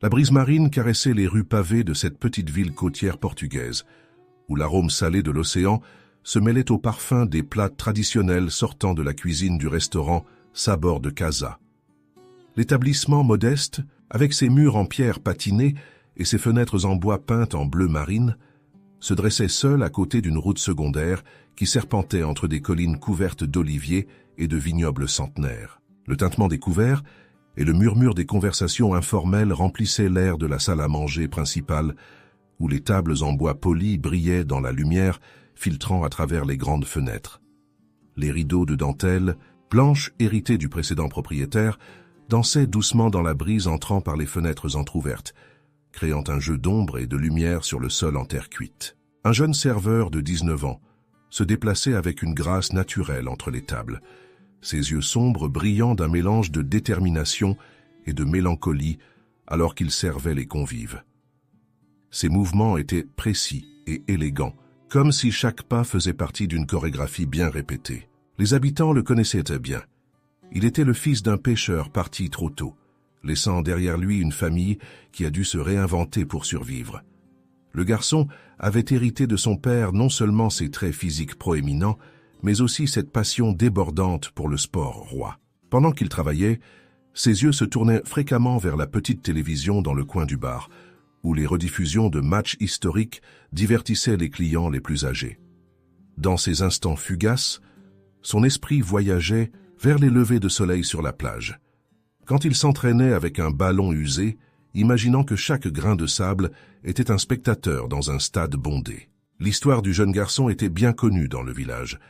La brise marine caressait les rues pavées de cette petite ville côtière portugaise, où l'arôme salé de l'océan se mêlait au parfum des plats traditionnels sortant de la cuisine du restaurant Sabor de Casa. L'établissement modeste, avec ses murs en pierre patinée et ses fenêtres en bois peintes en bleu marine, se dressait seul à côté d'une route secondaire qui serpentait entre des collines couvertes d'oliviers et de vignobles centenaires. Le tintement des couverts et le murmure des conversations informelles remplissaient l'air de la salle à manger principale, où les tables en bois poli brillaient dans la lumière filtrant à travers les grandes fenêtres. Les rideaux de dentelle, blanches hérités du précédent propriétaire, dansaient doucement dans la brise entrant par les fenêtres entr'ouvertes, créant un jeu d'ombre et de lumière sur le sol en terre cuite. Un jeune serveur de 19 ans se déplaçait avec une grâce naturelle entre les tables, ses yeux sombres brillant d'un mélange de détermination et de mélancolie alors qu'il servait les convives. Ses mouvements étaient précis et élégants, comme si chaque pas faisait partie d'une chorégraphie bien répétée. Les habitants le connaissaient bien. Il était le fils d'un pêcheur parti trop tôt, laissant derrière lui une famille qui a dû se réinventer pour survivre. Le garçon avait hérité de son père non seulement ses traits physiques proéminents, mais aussi cette passion débordante pour le sport roi. Pendant qu'il travaillait, ses yeux se tournaient fréquemment vers la petite télévision dans le coin du bar, où les rediffusions de matchs historiques divertissaient les clients les plus âgés. Dans ces instants fugaces, son esprit voyageait vers les levées de soleil sur la plage. Quand il s'entraînait avec un ballon usé, imaginant que chaque grain de sable était un spectateur dans un stade bondé. L'histoire du jeune garçon était bien connue dans le village.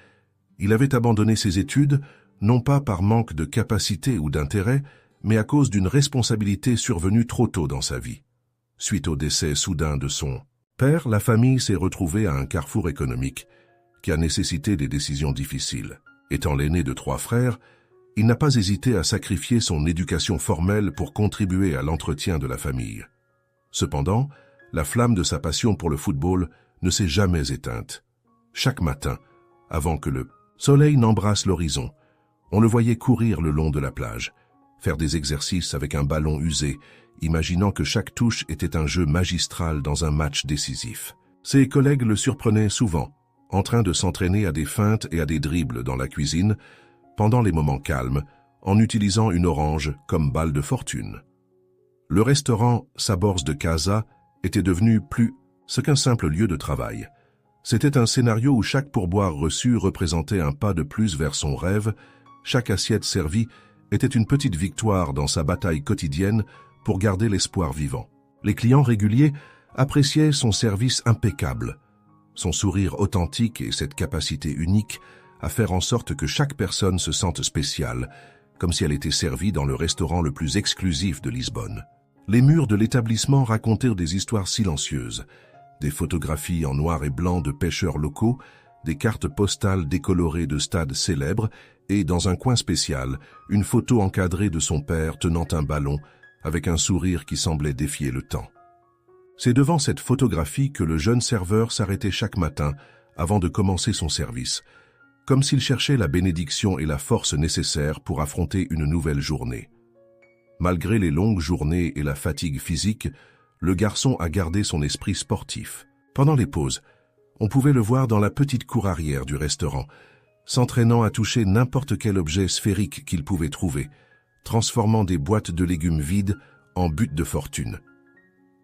Il avait abandonné ses études, non pas par manque de capacité ou d'intérêt, mais à cause d'une responsabilité survenue trop tôt dans sa vie. Suite au décès soudain de son père, la famille s'est retrouvée à un carrefour économique qui a nécessité des décisions difficiles. Étant l'aîné de 3 frères, il n'a pas hésité à sacrifier son éducation formelle pour contribuer à l'entretien de la famille. Cependant, la flamme de sa passion pour le football ne s'est jamais éteinte. Chaque matin, avant que le soleil n'embrasse l'horizon, on le voyait courir le long de la plage, faire des exercices avec un ballon usé, imaginant que chaque touche était un jeu magistral dans un match décisif. Ses collègues le surprenaient souvent, en train de s'entraîner à des feintes et à des dribbles dans la cuisine, pendant les moments calmes, en utilisant une orange comme balle de fortune. Le restaurant Sabors de Casa était devenu plus ce qu'un simple lieu de travail. C'était un scénario où chaque pourboire reçu représentait un pas de plus vers son rêve, chaque assiette servie était une petite victoire dans sa bataille quotidienne pour garder l'espoir vivant. Les clients réguliers appréciaient son service impeccable, son sourire authentique et cette capacité unique à faire en sorte que chaque personne se sente spéciale, comme si elle était servie dans le restaurant le plus exclusif de Lisbonne. Les murs de l'établissement racontaient des histoires silencieuses, des photographies en noir et blanc de pêcheurs locaux, des cartes postales décolorées de stades célèbres et, dans un coin spécial, une photo encadrée de son père tenant un ballon avec un sourire qui semblait défier le temps. C'est devant cette photographie que le jeune serveur s'arrêtait chaque matin avant de commencer son service, comme s'il cherchait la bénédiction et la force nécessaires pour affronter une nouvelle journée. Malgré les longues journées et la fatigue physique, le garçon a gardé son esprit sportif. Pendant les pauses, on pouvait le voir dans la petite cour arrière du restaurant, s'entraînant à toucher n'importe quel objet sphérique qu'il pouvait trouver, transformant des boîtes de légumes vides en buttes de fortune.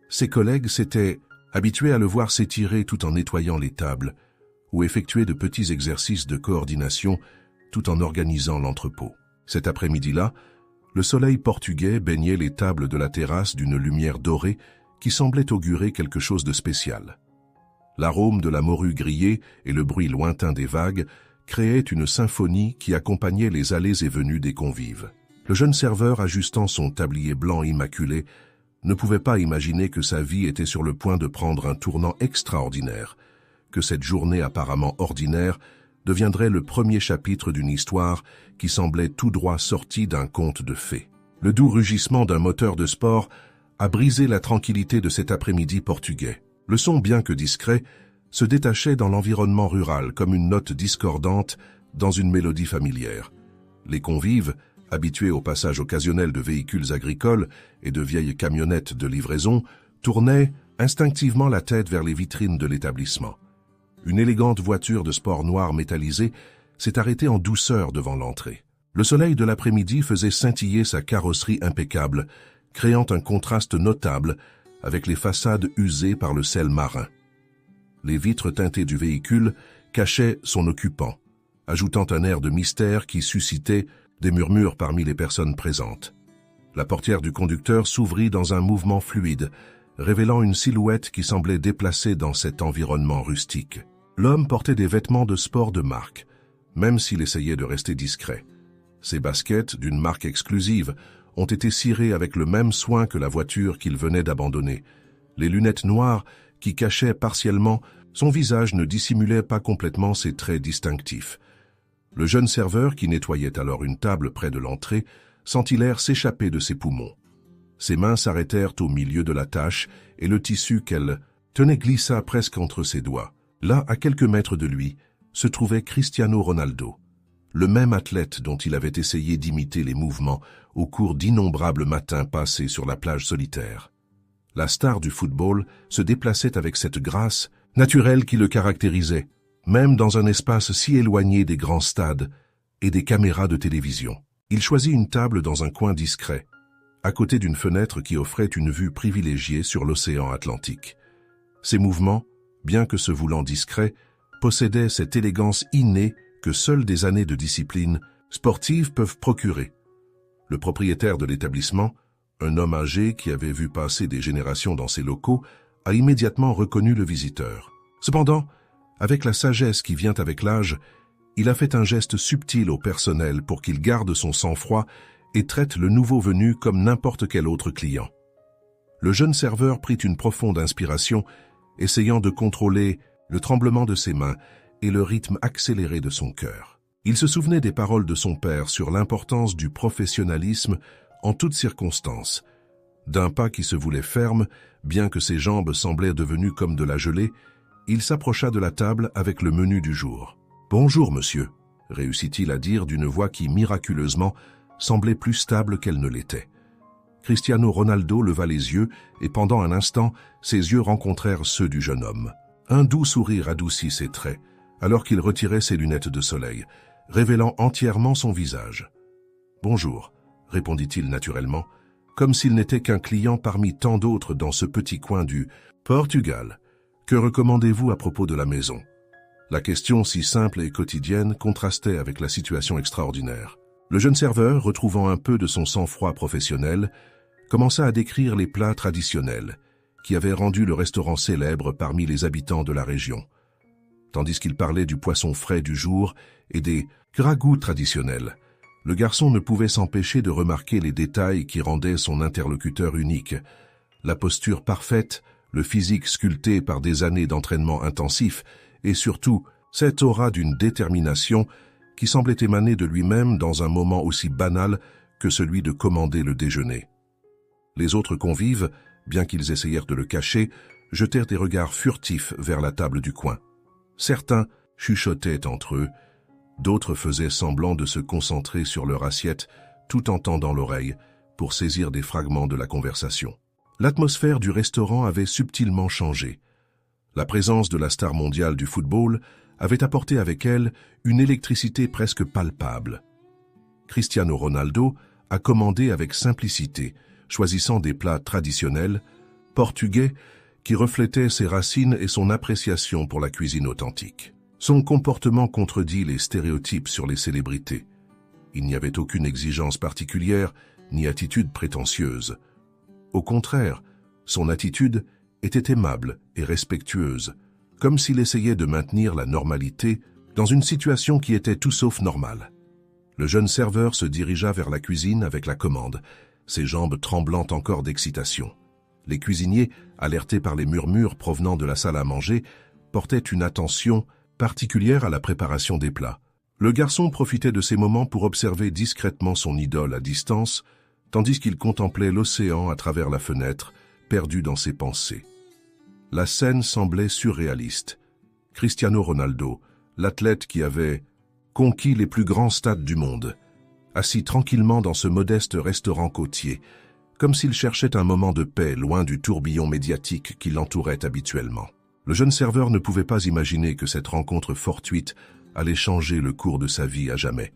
Ses collègues s'étaient habitués à le voir s'étirer tout en nettoyant les tables, ou effectuer de petits exercices de coordination tout en organisant l'entrepôt. Cet après-midi-là, le soleil portugais baignait les tables de la terrasse d'une lumière dorée qui semblait augurer quelque chose de spécial. L'arôme de la morue grillée et le bruit lointain des vagues créaient une symphonie qui accompagnait les allées et venues des convives. Le jeune serveur, ajustant son tablier blanc immaculé, ne pouvait pas imaginer que sa vie était sur le point de prendre un tournant extraordinaire, que cette journée apparemment ordinaire deviendrait le premier chapitre d'une histoire qui semblait tout droit sortie d'un conte de fées. Le doux rugissement d'un moteur de sport a brisé la tranquillité de cet après-midi portugais. Le son, bien que discret, se détachait dans l'environnement rural comme une note discordante dans une mélodie familière. Les convives, habitué au passage occasionnel de véhicules agricoles et de vieilles camionnettes de livraison, tournait instinctivement la tête vers les vitrines de l'établissement. Une élégante voiture de sport noire métallisée s'est arrêtée en douceur devant l'entrée. Le soleil de l'après-midi faisait scintiller sa carrosserie impeccable, créant un contraste notable avec les façades usées par le sel marin. Les vitres teintées du véhicule cachaient son occupant, ajoutant un air de mystère qui suscitait des murmures parmi les personnes présentes. La portière du conducteur s'ouvrit dans un mouvement fluide, révélant une silhouette qui semblait déplacée dans cet environnement rustique. L'homme portait des vêtements de sport de marque, même s'il essayait de rester discret. Ses baskets, d'une marque exclusive, ont été cirées avec le même soin que la voiture qu'il venait d'abandonner. Les lunettes noires, qui cachaient partiellement son visage, ne dissimulaient pas complètement ses traits distinctifs. Le jeune serveur, qui nettoyait alors une table près de l'entrée, sentit l'air s'échapper de ses poumons. Ses mains s'arrêtèrent au milieu de la tâche et le tissu qu'elle tenait glissa presque entre ses doigts. Là, à quelques mètres de lui, se trouvait Cristiano Ronaldo, le même athlète dont il avait essayé d'imiter les mouvements au cours d'innombrables matins passés sur la plage solitaire. La star du football se déplaçait avec cette grâce naturelle qui le caractérisait, même dans un espace si éloigné des grands stades et des caméras de télévision. Il choisit une table dans un coin discret, à côté d'une fenêtre qui offrait une vue privilégiée sur l'océan Atlantique. Ses mouvements, bien que se voulant discrets, possédaient cette élégance innée que seules des années de discipline sportive peuvent procurer. Le propriétaire de l'établissement, un homme âgé qui avait vu passer des générations dans ses locaux, a immédiatement reconnu le visiteur. Cependant, avec la sagesse qui vient avec l'âge, il a fait un geste subtil au personnel pour qu'il garde son sang-froid et traite le nouveau venu comme n'importe quel autre client. Le jeune serveur prit une profonde inspiration, essayant de contrôler le tremblement de ses mains et le rythme accéléré de son cœur. Il se souvenait des paroles de son père sur l'importance du professionnalisme en toutes circonstances. D'un pas qui se voulait ferme, bien que ses jambes semblaient devenues comme de la gelée, il s'approcha de la table avec le menu du jour. « Bonjour, monsieur », réussit-il à dire d'une voix qui, miraculeusement, semblait plus stable qu'elle ne l'était. Cristiano Ronaldo leva les yeux et pendant un instant, ses yeux rencontrèrent ceux du jeune homme. Un doux sourire adoucit ses traits, alors qu'il retirait ses lunettes de soleil, révélant entièrement son visage. « Bonjour », répondit-il naturellement, comme s'il n'était qu'un client parmi tant d'autres dans ce petit coin du Portugal. « Que recommandez-vous à propos de la maison ?» La question si simple et quotidienne contrastait avec la situation extraordinaire. Le jeune serveur, retrouvant un peu de son sang-froid professionnel, commença à décrire les plats traditionnels qui avaient rendu le restaurant célèbre parmi les habitants de la région. Tandis qu'il parlait du poisson frais du jour et des ragoûts traditionnels, le garçon ne pouvait s'empêcher de remarquer les détails qui rendaient son interlocuteur unique. La posture parfaite, le physique sculpté par des années d'entraînement intensif et surtout cette aura d'une détermination qui semblait émaner de lui-même dans un moment aussi banal que celui de commander le déjeuner. Les autres convives, bien qu'ils essayèrent de le cacher, jetèrent des regards furtifs vers la table du coin. Certains chuchotaient entre eux, d'autres faisaient semblant de se concentrer sur leur assiette tout en tendant l'oreille pour saisir des fragments de la conversation. L'atmosphère du restaurant avait subtilement changé. La présence de la star mondiale du football avait apporté avec elle une électricité presque palpable. Cristiano Ronaldo a commandé avec simplicité, choisissant des plats traditionnels, portugais, qui reflétaient ses racines et son appréciation pour la cuisine authentique. Son comportement contredit les stéréotypes sur les célébrités. Il n'y avait aucune exigence particulière, ni attitude prétentieuse. Au contraire, son attitude était aimable et respectueuse, comme s'il essayait de maintenir la normalité dans une situation qui était tout sauf normale. Le jeune serveur se dirigea vers la cuisine avec la commande, ses jambes tremblant encore d'excitation. Les cuisiniers, alertés par les murmures provenant de la salle à manger, portaient une attention particulière à la préparation des plats. Le garçon profitait de ces moments pour observer discrètement son idole à distance, tandis qu'il contemplait l'océan à travers la fenêtre, perdu dans ses pensées. La scène semblait surréaliste. Cristiano Ronaldo, l'athlète qui avait conquis les plus grands stades du monde, assis tranquillement dans ce modeste restaurant côtier, comme s'il cherchait un moment de paix loin du tourbillon médiatique qui l'entourait habituellement. Le jeune serveur ne pouvait pas imaginer que cette rencontre fortuite allait changer le cours de sa vie à jamais.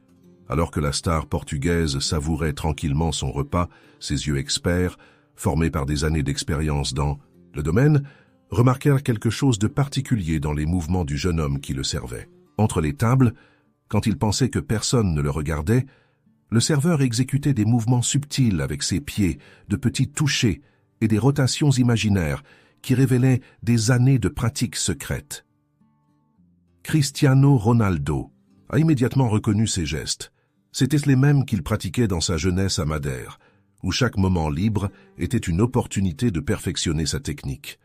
Alors que la star portugaise savourait tranquillement son repas, ses yeux experts, formés par des années d'expérience dans le domaine, remarquèrent quelque chose de particulier dans les mouvements du jeune homme qui le servait. Entre les tables, quand il pensait que personne ne le regardait, le serveur exécutait des mouvements subtils avec ses pieds, de petits touchés et des rotations imaginaires qui révélaient des années de pratique secrète. Cristiano Ronaldo a immédiatement reconnu ces gestes. C'étaient les mêmes qu'il pratiquait dans sa jeunesse à Madère, où chaque moment libre était une opportunité de perfectionner sa technique.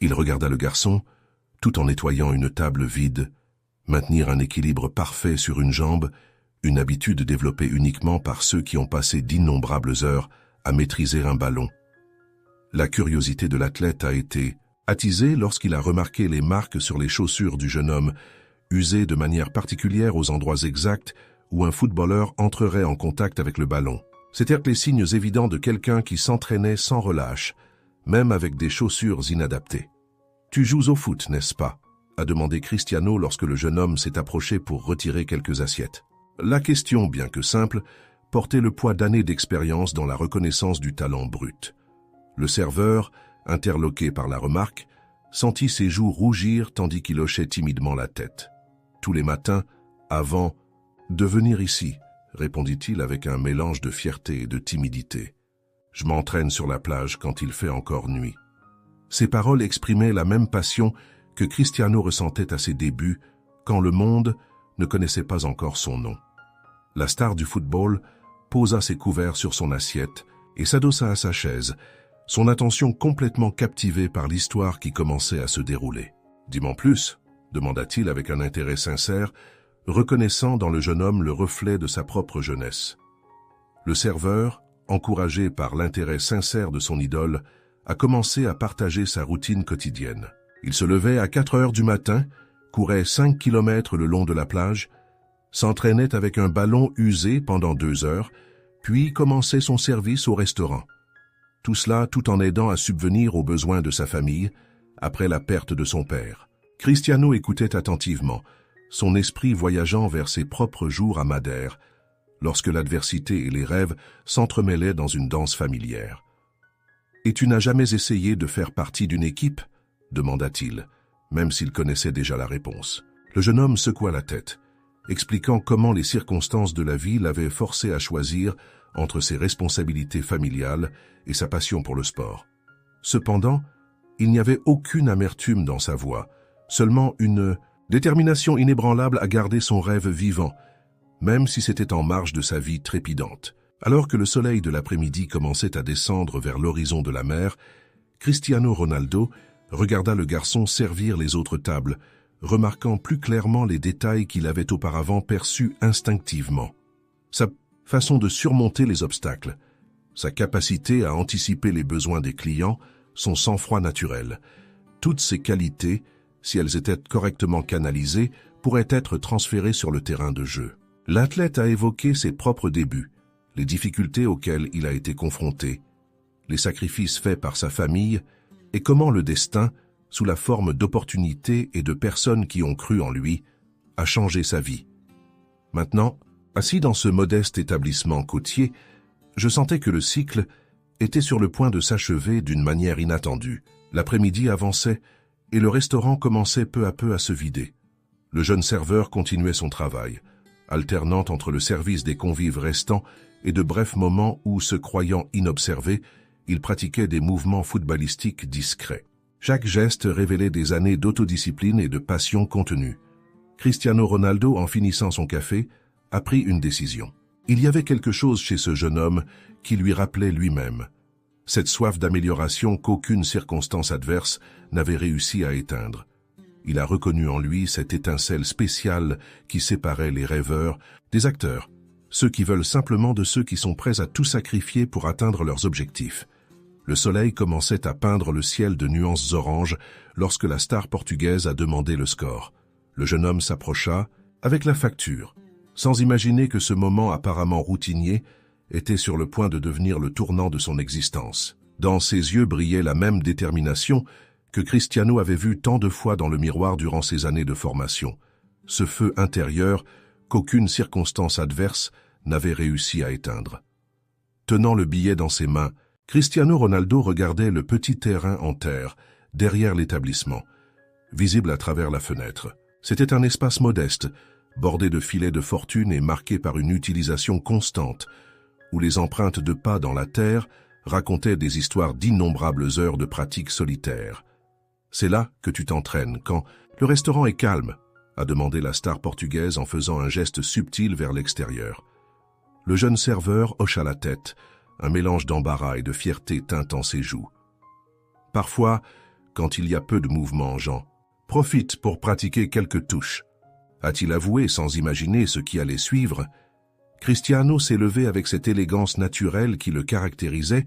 Il regarda le garçon, tout en nettoyant une table vide, maintenir un équilibre parfait sur une jambe, une habitude développée uniquement par ceux qui ont passé d'innombrables heures à maîtriser un ballon. La curiosité de l'athlète a été attisée lorsqu'il a remarqué les marques sur les chaussures du jeune homme, usées de manière particulière aux endroits exacts où un footballeur entrerait en contact avec le ballon. C'étaient les signes évidents de quelqu'un qui s'entraînait sans relâche, même avec des chaussures inadaptées. « Tu joues au foot, n'est-ce pas ?» a demandé Cristiano lorsque le jeune homme s'est approché pour retirer quelques assiettes. La question, bien que simple, portait le poids d'années d'expérience dans la reconnaissance du talent brut. Le serveur, interloqué par la remarque, sentit ses joues rougir tandis qu'il hochait timidement la tête. « Tous les matins, avant de venir ici, » répondit-il avec un mélange de fierté et de timidité. « Je m'entraîne sur la plage quand il fait encore nuit. » Ces paroles exprimaient la même passion que Cristiano ressentait à ses débuts, quand le monde ne connaissait pas encore son nom. La star du football posa ses couverts sur son assiette et s'adossa à sa chaise, son attention complètement captivée par l'histoire qui commençait à se dérouler. « Dis-moi plus » demanda-t-il avec un intérêt sincère, reconnaissant dans le jeune homme le reflet de sa propre jeunesse. Le serveur, encouragé par l'intérêt sincère de son idole, a commencé à partager sa routine quotidienne. Il se levait à 4 heures du matin, courait 5 kilomètres le long de la plage, s'entraînait avec un ballon usé pendant 2 heures, puis commençait son service au restaurant. Tout cela tout en aidant à subvenir aux besoins de sa famille après la perte de son père. Cristiano écoutait attentivement, son esprit voyageant vers ses propres jours à Madère, lorsque l'adversité et les rêves s'entremêlaient dans une danse familière. « Et tu n'as jamais essayé de faire partie d'une équipe ?» demanda-t-il, même s'il connaissait déjà la réponse. Le jeune homme secoua la tête, expliquant comment les circonstances de la vie l'avaient forcé à choisir entre ses responsabilités familiales et sa passion pour le sport. Cependant, il n'y avait aucune amertume dans sa voix, seulement une détermination inébranlable à garder son rêve vivant, même si c'était en marge de sa vie trépidante. Alors que le soleil de l'après-midi commençait à descendre vers l'horizon de la mer, Cristiano Ronaldo regarda le garçon servir les autres tables, remarquant plus clairement les détails qu'il avait auparavant perçus instinctivement. Sa façon de surmonter les obstacles, sa capacité à anticiper les besoins des clients, son sang-froid naturel. Toutes ces qualités, si elles étaient correctement canalisées, pourraient être transférées sur le terrain de jeu. L'athlète a évoqué ses propres débuts, les difficultés auxquelles il a été confronté, les sacrifices faits par sa famille et comment le destin, sous la forme d'opportunités et de personnes qui ont cru en lui, a changé sa vie. Maintenant, assis dans ce modeste établissement côtier, je sentais que le cycle était sur le point de s'achever d'une manière inattendue. L'après-midi avançait et le restaurant commençait peu à peu à se vider. Le jeune serveur continuait son travail, alternant entre le service des convives restants et de brefs moments où, se croyant inobservé, il pratiquait des mouvements footballistiques discrets. Chaque geste révélait des années d'autodiscipline et de passion contenue. Cristiano Ronaldo, en finissant son café, a pris une décision. Il y avait quelque chose chez ce jeune homme qui lui rappelait lui-même. Cette soif d'amélioration qu'aucune circonstance adverse n'avait réussi à éteindre. Il a reconnu en lui cette étincelle spéciale qui séparait les rêveurs des acteurs, ceux qui veulent simplement de ceux qui sont prêts à tout sacrifier pour atteindre leurs objectifs. Le soleil commençait à peindre le ciel de nuances oranges lorsque la star portugaise a demandé le score. Le jeune homme s'approcha avec la facture sans imaginer que ce moment apparemment routinier était sur le point de devenir le tournant de son existence. Dans ses yeux brillait la même détermination que Cristiano avait vu tant de fois dans le miroir durant ses années de formation. Ce feu intérieur qu'aucune circonstance adverse n'avait réussi à éteindre. Tenant le billet dans ses mains, Cristiano Ronaldo regardait le petit terrain en terre, derrière l'établissement, visible à travers la fenêtre. C'était un espace modeste, bordé de filets de fortune et marqué par une utilisation constante, où les empreintes de pas dans la terre racontaient des histoires d'innombrables heures de pratique solitaire. « C'est là que tu t'entraînes, quand le restaurant est calme », a demandé la star portugaise en faisant un geste subtil vers l'extérieur. Le jeune serveur hocha la tête, un mélange d'embarras et de fierté teintant ses joues. Parfois, quand il y a peu de mouvement, Jean profite pour pratiquer quelques touches. A-t-il avoué sans imaginer ce qui allait suivre? Cristiano s'est levé avec cette élégance naturelle qui le caractérisait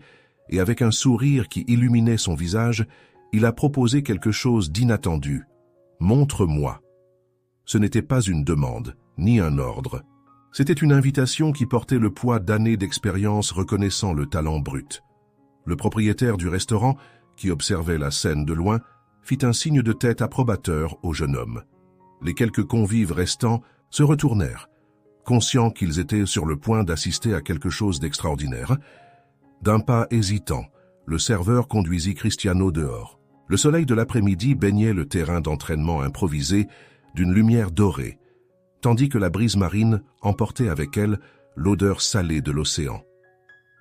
et avec un sourire qui illuminait son visage, il a proposé quelque chose d'inattendu. « Montre-moi ». Ce n'était pas une demande, ni un ordre. C'était une invitation qui portait le poids d'années d'expérience reconnaissant le talent brut. Le propriétaire du restaurant, qui observait la scène de loin, fit un signe de tête approbateur au jeune homme. Les quelques convives restants se retournèrent, conscients qu'ils étaient sur le point d'assister à quelque chose d'extraordinaire. D'un pas hésitant, le serveur conduisit Cristiano dehors. Le soleil de l'après-midi baignait le terrain d'entraînement improvisé d'une lumière dorée, tandis que la brise marine emportait avec elle l'odeur salée de l'océan.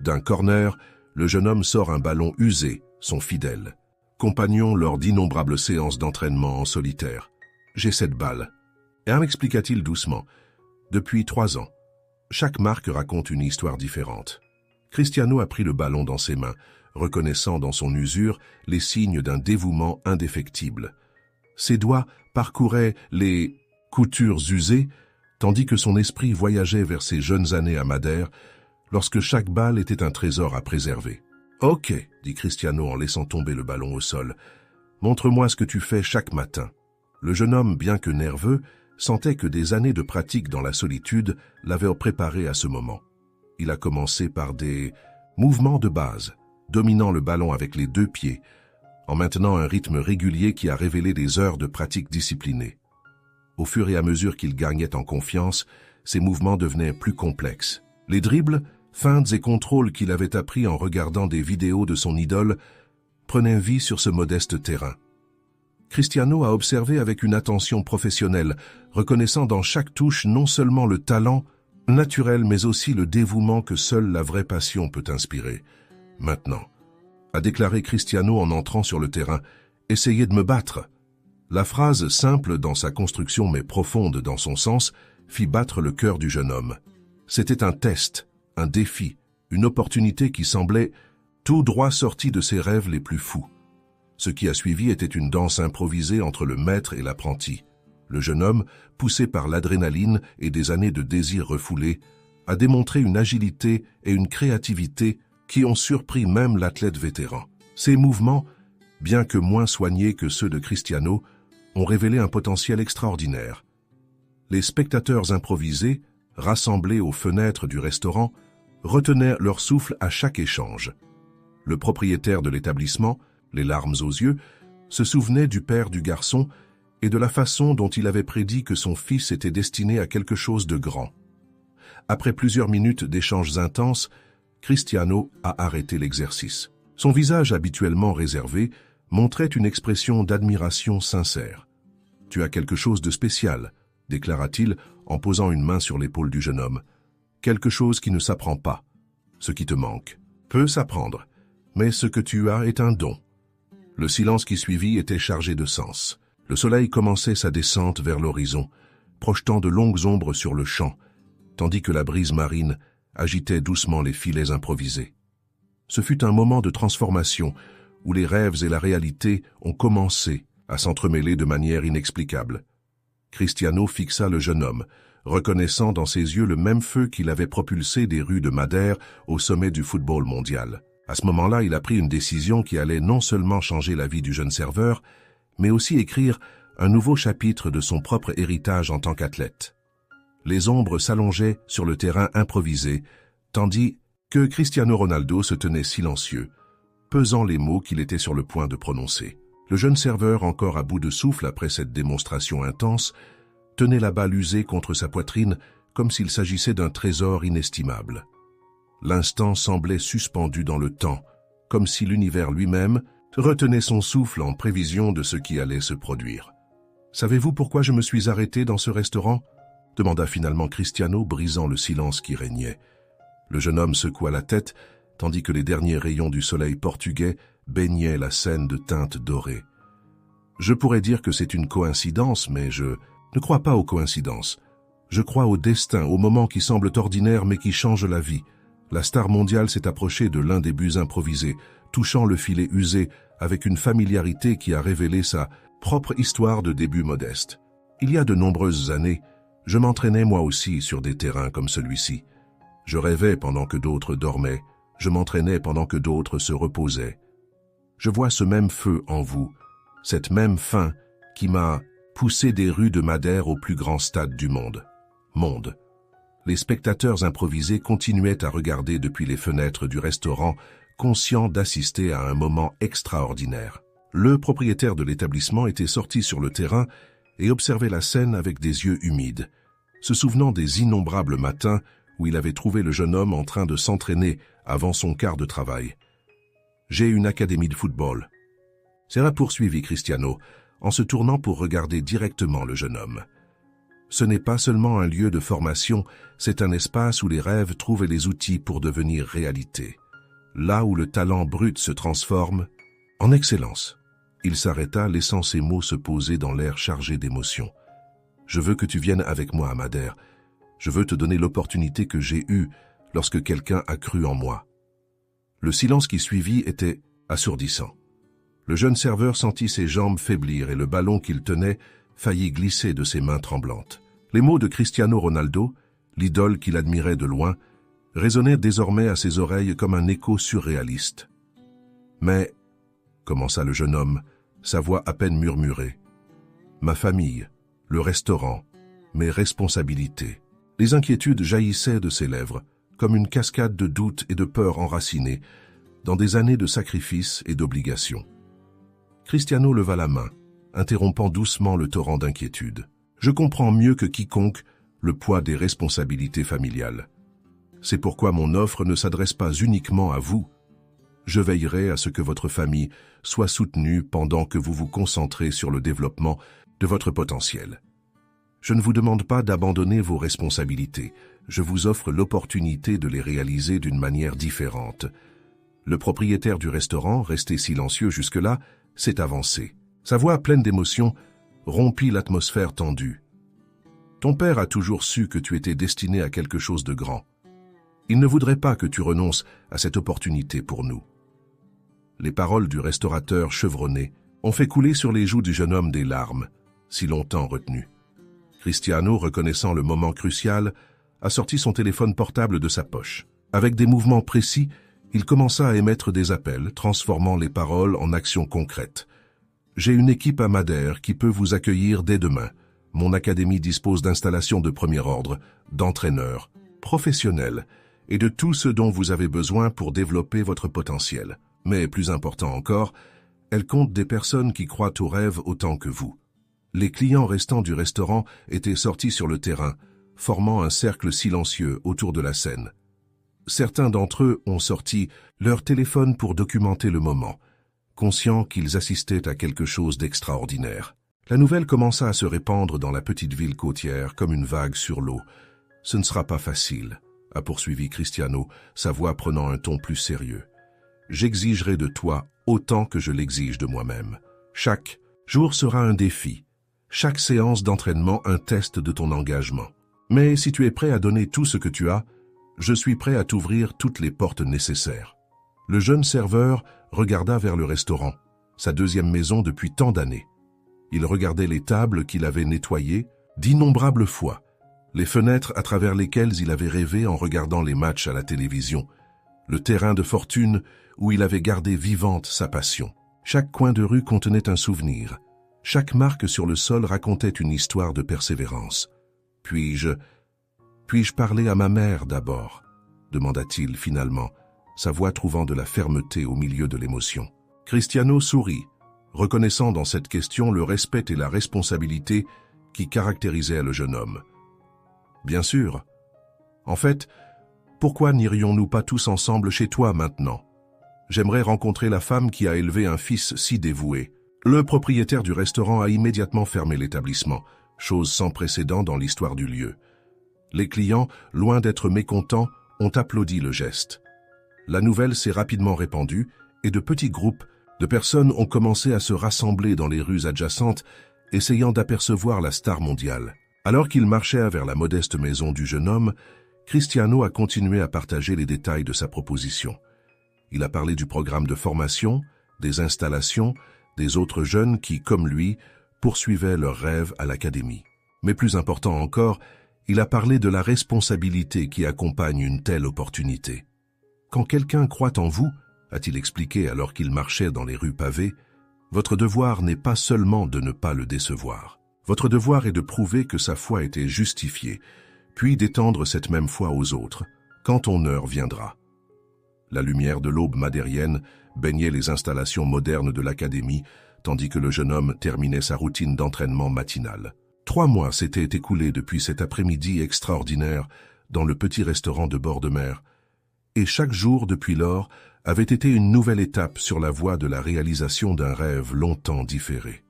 D'un corner, le jeune homme sort un ballon usé, son fidèle, compagnon lors d'innombrables séances d'entraînement en solitaire. « J'ai cette balle. » Et m'expliqua-t-il doucement. « Depuis 3 ans. Chaque marque raconte une histoire différente. » Cristiano a pris le ballon dans ses mains, reconnaissant dans son usure les signes d'un dévouement indéfectible. Ses doigts parcouraient les coutures usées, tandis que son esprit voyageait vers ses jeunes années à Madère, lorsque chaque balle était un trésor à préserver. « Ok, » dit Cristiano en laissant tomber le ballon au sol. « Montre-moi ce que tu fais chaque matin. » Le jeune homme, bien que nerveux, sentait que des années de pratique dans la solitude l'avaient préparé à ce moment. Il a commencé par des mouvements de base, dominant le ballon avec les 2 pieds, en maintenant un rythme régulier qui a révélé des heures de pratique disciplinée. Au fur et à mesure qu'il gagnait en confiance, ses mouvements devenaient plus complexes. Les dribbles, feintes et contrôles qu'il avait appris en regardant des vidéos de son idole prenaient vie sur ce modeste terrain. Cristiano a observé avec une attention professionnelle, reconnaissant dans chaque touche non seulement le talent naturel mais aussi le dévouement que seule la vraie passion peut inspirer. « Maintenant », a déclaré Cristiano en entrant sur le terrain, « essayez de me battre ». La phrase, simple dans sa construction mais profonde dans son sens, fit battre le cœur du jeune homme. C'était un test, un défi, une opportunité qui semblait tout droit sortie de ses rêves les plus fous. Ce qui a suivi était une danse improvisée entre le maître et l'apprenti. Le jeune homme, poussé par l'adrénaline et des années de désir refoulés, a démontré une agilité et une créativité qui ont surpris même l'athlète vétéran. Ses mouvements, bien que moins soignés que ceux de Cristiano, ont révélé un potentiel extraordinaire. Les spectateurs improvisés, rassemblés aux fenêtres du restaurant, retenaient leur souffle à chaque échange. Le propriétaire de l'établissement, les larmes aux yeux, se souvenait du père du garçon et de la façon dont il avait prédit que son fils était destiné à quelque chose de grand. Après plusieurs minutes d'échanges intenses, Cristiano a arrêté l'exercice. Son visage habituellement réservé montrait une expression d'admiration sincère. « Tu as quelque chose de spécial », déclara-t-il en posant une main sur l'épaule du jeune homme. « Quelque chose qui ne s'apprend pas. Ce qui te manque peut s'apprendre, mais ce que tu as est un don. » Le silence qui suivit était chargé de sens. Le soleil commençait sa descente vers l'horizon, projetant de longues ombres sur le champ, tandis que la brise marine agitait doucement les filets improvisés. Ce fut un moment de transformation où les rêves et la réalité ont commencé à s'entremêler de manière inexplicable. Cristiano fixa le jeune homme, reconnaissant dans ses yeux le même feu qui l'avait propulsé des rues de Madère au sommet du football mondial. À ce moment-là, il a pris une décision qui allait non seulement changer la vie du jeune serveur, mais aussi écrire un nouveau chapitre de son propre héritage en tant qu'athlète. Les ombres s'allongeaient sur le terrain improvisé, tandis que Cristiano Ronaldo se tenait silencieux, pesant les mots qu'il était sur le point de prononcer. Le jeune serveur, encore à bout de souffle après cette démonstration intense, tenait la balle usée contre sa poitrine comme s'il s'agissait d'un trésor inestimable. L'instant semblait suspendu dans le temps, comme si l'univers lui-même retenait son souffle en prévision de ce qui allait se produire. « Savez-vous pourquoi je me suis arrêté dans ce restaurant ?» demanda finalement Cristiano, brisant le silence qui régnait. Le jeune homme secoua la tête, tandis que les derniers rayons du soleil portugais baignaient la scène de teintes dorées. « Je pourrais dire que c'est une coïncidence, mais je ne crois pas aux coïncidences. Je crois au destin, aux moments qui semblent ordinaires mais qui changent la vie. La star mondiale s'est approchée de l'un des buts improvisés, touchant le filet usé avec une familiarité qui a révélé sa propre histoire de début modeste. Il y a de nombreuses années, je m'entraînais moi aussi sur des terrains comme celui-ci. Je rêvais pendant que d'autres dormaient, je m'entraînais pendant que d'autres se reposaient. Je vois ce même feu en vous, cette même faim qui m'a poussé des rues de Madère au plus grand stade du monde. Monde. Les spectateurs improvisés continuaient à regarder depuis les fenêtres du restaurant, conscients d'assister à un moment extraordinaire. Le propriétaire de l'établissement était sorti sur le terrain et observait la scène avec des yeux humides, se souvenant des innombrables matins où il avait trouvé le jeune homme en train de s'entraîner avant son quart de travail. « J'ai une académie de football. » Serra poursuivit Cristiano, en se tournant pour regarder directement le jeune homme. Ce n'est pas seulement un lieu de formation, c'est un espace où les rêves trouvent les outils pour devenir réalité. Là où le talent brut se transforme en excellence. Il s'arrêta, laissant ses mots se poser dans l'air chargé d'émotion. « Je veux que tu viennes avec moi à Madère. Je veux te donner l'opportunité que j'ai eue lorsque quelqu'un a cru en moi. » Le silence qui suivit était assourdissant. Le jeune serveur sentit ses jambes faiblir et le ballon qu'il tenait faillit glisser de ses mains tremblantes. Les mots de Cristiano Ronaldo, l'idole qu'il admirait de loin, résonnaient désormais à ses oreilles comme un écho surréaliste. « Mais, » commença le jeune homme, sa voix à peine murmurée, « ma famille, le restaurant, mes responsabilités. » Les inquiétudes jaillissaient de ses lèvres, comme une cascade de doutes et de peurs enracinés, dans des années de sacrifices et d'obligations. Cristiano leva la main, interrompant doucement le torrent d'inquiétude. « Je comprends mieux que quiconque le poids des responsabilités familiales. C'est pourquoi mon offre ne s'adresse pas uniquement à vous. Je veillerai à ce que votre famille soit soutenue pendant que vous vous concentrez sur le développement de votre potentiel. Je ne vous demande pas d'abandonner vos responsabilités, je vous offre l'opportunité de les réaliser d'une manière différente. » Le propriétaire du restaurant, resté silencieux jusque-là, s'est avancé. Sa voix pleine d'émotion rompit l'atmosphère tendue. « Ton père a toujours su que tu étais destiné à quelque chose de grand. Il ne voudrait pas que tu renonces à cette opportunité pour nous. » Les paroles du restaurateur chevronné ont fait couler sur les joues du jeune homme des larmes, si longtemps retenues. Cristiano, reconnaissant le moment crucial, a sorti son téléphone portable de sa poche. Avec des mouvements précis, il commença à émettre des appels, transformant les paroles en actions concrètes. « J'ai une équipe à Madère qui peut vous accueillir dès demain. Mon académie dispose d'installations de premier ordre, d'entraîneurs, professionnels et de tout ce dont vous avez besoin pour développer votre potentiel. Mais plus important encore, elle compte des personnes qui croient aux rêves autant que vous. » Les clients restants du restaurant étaient sortis sur le terrain, formant un cercle silencieux autour de la scène. Certains d'entre eux ont sorti leur téléphone pour documenter le moment, conscients qu'ils assistaient à quelque chose d'extraordinaire. La nouvelle commença à se répandre dans la petite ville côtière comme une vague sur l'eau. « Ce ne sera pas facile », a poursuivi Cristiano, sa voix prenant un ton plus sérieux. « J'exigerai de toi autant que je l'exige de moi-même. Chaque jour sera un défi, chaque séance d'entraînement un test de ton engagement. Mais si tu es prêt à donner tout ce que tu as, je suis prêt à t'ouvrir toutes les portes nécessaires. » Le jeune serveur regarda vers le restaurant, sa deuxième maison depuis tant d'années. Il regardait les tables qu'il avait nettoyées d'innombrables fois, les fenêtres à travers lesquelles il avait rêvé en regardant les matchs à la télévision, le terrain de fortune où il avait gardé vivante sa passion. Chaque coin de rue contenait un souvenir, chaque marque sur le sol racontait une histoire de persévérance. « Puis-je Puis-je parler à ma mère d'abord » demanda-t-il finalement, sa voix trouvant de la fermeté au milieu de l'émotion. Cristiano sourit, reconnaissant dans cette question le respect et la responsabilité qui caractérisaient le jeune homme. « Bien sûr. En fait, pourquoi n'irions-nous pas tous ensemble chez toi maintenant? J'aimerais rencontrer la femme qui a élevé un fils si dévoué. » Le propriétaire du restaurant a immédiatement fermé l'établissement, chose sans précédent dans l'histoire du lieu. Les clients, loin d'être mécontents, ont applaudi le geste. La nouvelle s'est rapidement répandue et de petits groupes de personnes ont commencé à se rassembler dans les rues adjacentes, essayant d'apercevoir la star mondiale. Alors qu'il marchait vers la modeste maison du jeune homme, Cristiano a continué à partager les détails de sa proposition. Il a parlé du programme de formation, des installations, des autres jeunes qui, comme lui, poursuivaient leurs rêves à l'académie. Mais plus important encore, il a parlé de la responsabilité qui accompagne une telle opportunité. Quand quelqu'un croit en vous, a-t-il expliqué alors qu'il marchait dans les rues pavées, votre devoir n'est pas seulement de ne pas le décevoir. Votre devoir est de prouver que sa foi était justifiée, puis d'étendre cette même foi aux autres, quand ton heure viendra. La lumière de l'aube madérienne baignait les installations modernes de l'académie, tandis que le jeune homme terminait sa routine d'entraînement matinale. 3 mois s'étaient écoulés depuis cet après-midi extraordinaire dans le petit restaurant de bord de mer, et chaque jour depuis lors avait été une nouvelle étape sur la voie de la réalisation d'un rêve longtemps différé.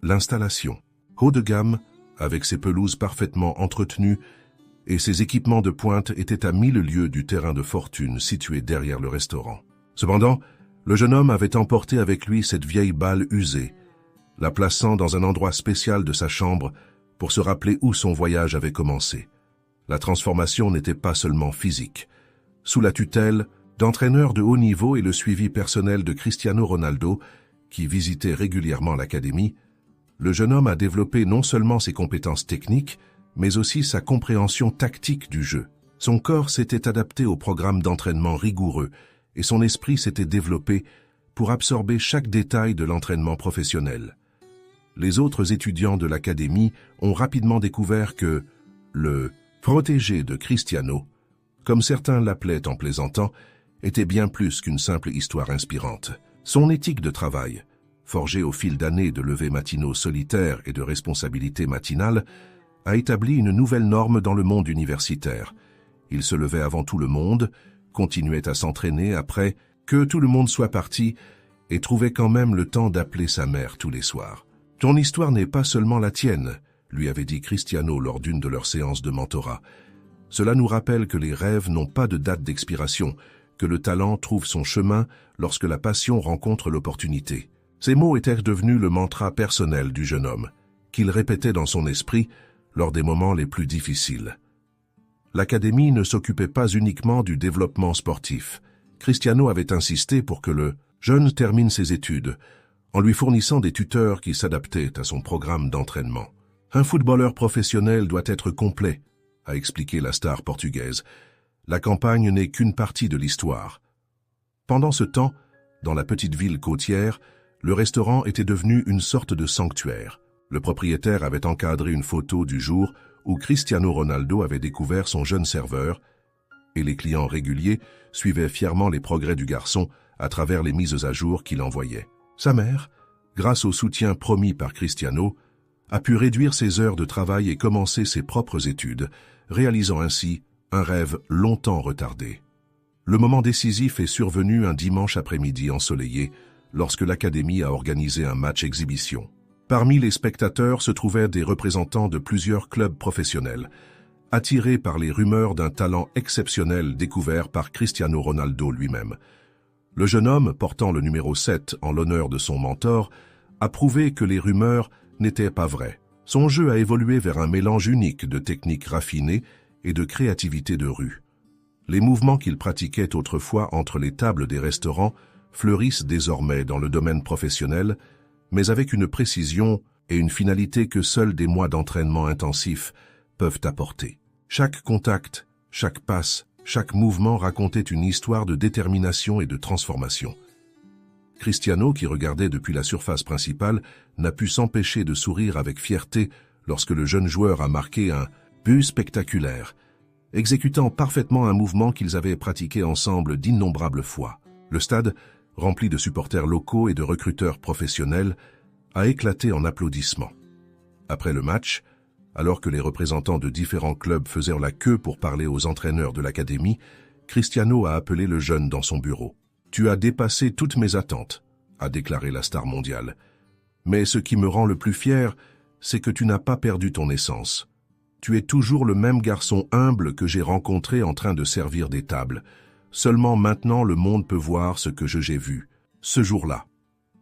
L'installation, haut de gamme, avec ses pelouses parfaitement entretenues et ses équipements de pointe, était à 1000 lieues du terrain de fortune situé derrière le restaurant. Cependant, le jeune homme avait emporté avec lui cette vieille balle usée, la plaçant dans un endroit spécial de sa chambre pour se rappeler où son voyage avait commencé. La transformation n'était pas seulement physique. Sous la tutelle d'entraîneurs de haut niveau et le suivi personnel de Cristiano Ronaldo, qui visitait régulièrement l'académie, le jeune homme a développé non seulement ses compétences techniques, mais aussi sa compréhension tactique du jeu. Son corps s'était adapté au programme d'entraînement rigoureux et son esprit s'était développé pour absorber chaque détail de l'entraînement professionnel. Les autres étudiants de l'académie ont rapidement découvert que le protégé de Cristiano, comme certains l'appelaient en plaisantant, était bien plus qu'une simple histoire inspirante. Son éthique de travail, forgée au fil d'années de levées matinaux solitaires et de responsabilités matinales, a établi une nouvelle norme dans le monde universitaire. Il se levait avant tout le monde, continuait à s'entraîner après que tout le monde soit parti et trouvait quand même le temps d'appeler sa mère tous les soirs. « Ton histoire n'est pas seulement la tienne », lui avait dit Cristiano lors d'une de leurs séances de mentorat. « Cela nous rappelle que les rêves n'ont pas de date d'expiration, que le talent trouve son chemin lorsque la passion rencontre l'opportunité. » Ces mots étaient devenus le mantra personnel du jeune homme, qu'il répétait dans son esprit lors des moments les plus difficiles. L'académie ne s'occupait pas uniquement du développement sportif. Cristiano avait insisté pour que le jeune termine ses études, en lui fournissant des tuteurs qui s'adaptaient à son programme d'entraînement. « Un footballeur professionnel doit être complet », a expliqué la star portugaise. « La campagne n'est qu'une partie de l'histoire. » Pendant ce temps, dans la petite ville côtière, le restaurant était devenu une sorte de sanctuaire. Le propriétaire avait encadré une photo du jour où Cristiano Ronaldo avait découvert son jeune serveur, et les clients réguliers suivaient fièrement les progrès du garçon à travers les mises à jour qu'il envoyait. Sa mère, grâce au soutien promis par Cristiano, a pu réduire ses heures de travail et commencer ses propres études, réalisant ainsi un rêve longtemps retardé. Le moment décisif est survenu un dimanche après-midi ensoleillé, lorsque l'académie a organisé un match exhibition. Parmi les spectateurs se trouvaient des représentants de plusieurs clubs professionnels, attirés par les rumeurs d'un talent exceptionnel découvert par Cristiano Ronaldo lui-même. Le jeune homme, portant le numéro 7 en l'honneur de son mentor, a prouvé que les rumeurs n'étaient pas vraies. Son jeu a évolué vers un mélange unique de techniques raffinées et de créativité de rue. Les mouvements qu'il pratiquait autrefois entre les tables des restaurants fleurissent désormais dans le domaine professionnel, mais avec une précision et une finalité que seuls des mois d'entraînement intensif peuvent apporter. Chaque contact, chaque passe, chaque mouvement racontait une histoire de détermination et de transformation. Cristiano, qui regardait depuis la surface principale, n'a pu s'empêcher de sourire avec fierté lorsque le jeune joueur a marqué un But spectaculaire, exécutant parfaitement un mouvement qu'ils avaient pratiqué ensemble d'innombrables fois. Le stade, rempli de supporters locaux et de recruteurs professionnels, a éclaté en applaudissements. Après le match, alors que les représentants de différents clubs faisaient la queue pour parler aux entraîneurs de l'académie, Cristiano a appelé le jeune dans son bureau. « Tu as dépassé toutes mes attentes », a déclaré la star mondiale. « Mais ce qui me rend le plus fier, c'est que tu n'as pas perdu ton essence. Tu es toujours le même garçon humble que j'ai rencontré en train de servir des tables. Seulement maintenant le monde peut voir ce que j'ai vu, ce jour-là. »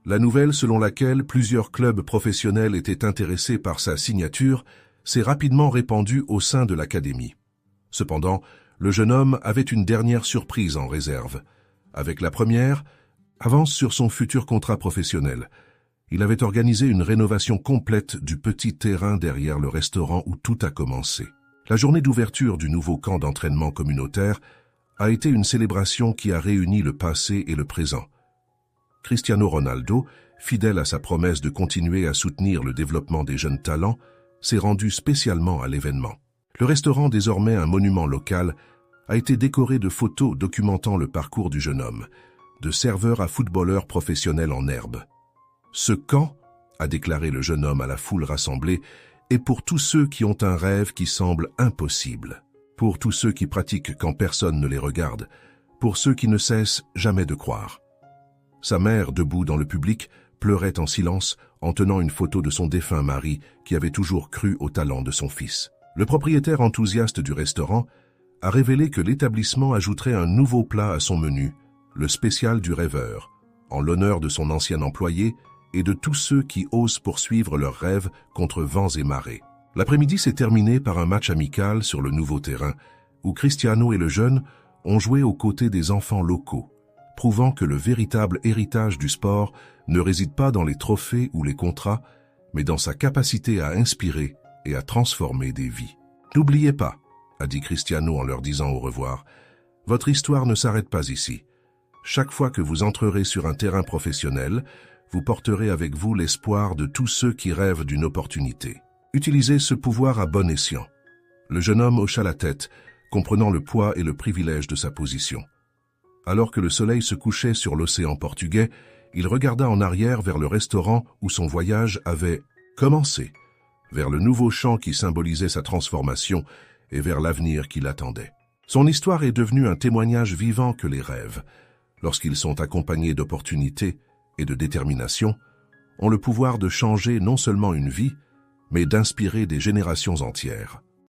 La nouvelle selon laquelle plusieurs clubs professionnels étaient intéressés par sa signature s'est rapidement répandue au sein de l'académie. Cependant, le jeune homme avait une dernière surprise en réserve. Avec la première, avance sur son futur contrat professionnel. Il avait organisé une rénovation complète du petit terrain derrière le restaurant où tout a commencé. La journée d'ouverture du nouveau camp d'entraînement communautaire a été une célébration qui a réuni le passé et le présent. Cristiano Ronaldo, fidèle à sa promesse de continuer à soutenir le développement des jeunes talents, s'est rendu spécialement à l'événement. Le restaurant, désormais un monument local, a été décoré de photos documentant le parcours du jeune homme, de serveur à footballeur professionnel en herbe. Ce camp, a déclaré le jeune homme à la foule rassemblée, est pour tous ceux qui ont un rêve qui semble impossible, pour tous ceux qui pratiquent quand personne ne les regarde, pour ceux qui ne cessent jamais de croire. Sa mère, debout dans le public, pleurait en silence en tenant une photo de son défunt mari qui avait toujours cru au talent de son fils. Le propriétaire enthousiaste du restaurant a révélé que l'établissement ajouterait un nouveau plat à son menu, le spécial du rêveur, en l'honneur de son ancien employé et de tous ceux qui osent poursuivre leurs rêves contre vents et marées. L'après-midi s'est terminé par un match amical sur le nouveau terrain, où Cristiano et le jeune ont joué aux côtés des enfants locaux, prouvant que le véritable héritage du sport ne réside pas dans les trophées ou les contrats, mais dans sa capacité à inspirer et à transformer des vies. « N'oubliez pas », a dit Cristiano en leur disant au revoir, « votre histoire ne s'arrête pas ici. Chaque fois que vous entrerez sur un terrain professionnel, vous porterez avec vous l'espoir de tous ceux qui rêvent d'une opportunité. Utilisez ce pouvoir à bon escient. » Le jeune homme hocha la tête, comprenant le poids et le privilège de sa position. Alors que le soleil se couchait sur l'océan portugais, il regarda en arrière vers le restaurant où son voyage avait commencé, vers le nouveau champ qui symbolisait sa transformation et vers l'avenir qui l'attendait. Son histoire est devenue un témoignage vivant que les rêves, lorsqu'ils sont accompagnés d'opportunités et de détermination, ont le pouvoir de changer non seulement une vie, mais d'inspirer des générations entières.